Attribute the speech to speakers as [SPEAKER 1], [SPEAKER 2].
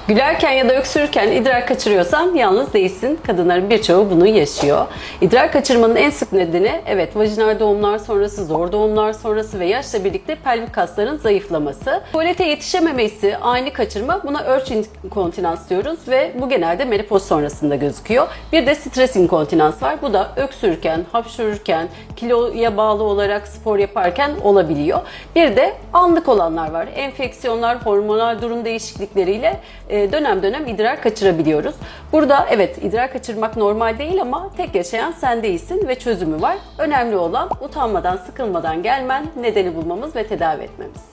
[SPEAKER 1] Gülerken ya da öksürürken idrar kaçırıyorsan yalnız değilsin. Kadınların birçoğu bunu yaşıyor. İdrar kaçırmanın en sık nedeni evet vajinal doğumlar sonrası, zor doğumlar sonrası ve yaşla birlikte pelvik kasların zayıflaması. Tuvalete yetişememesi, ani kaçırma, buna urge inkontinans diyoruz ve bu genelde menopoz sonrasında gözüküyor. Bir de stres inkontinans var. Bu da öksürürken, hapşururken, kiloya bağlı olarak spor yaparken olabiliyor. Bir de anlık olanlar var. Enfeksiyonlar, hormonal durum değişiklikleriyle dönem dönem idrar kaçırabiliyoruz. Burada evet idrar kaçırmak normal değil ama tek yaşayan sen değilsin ve çözümü var. Önemli olan utanmadan, sıkılmadan gelmen, nedeni bulmamız ve tedavi etmemiz.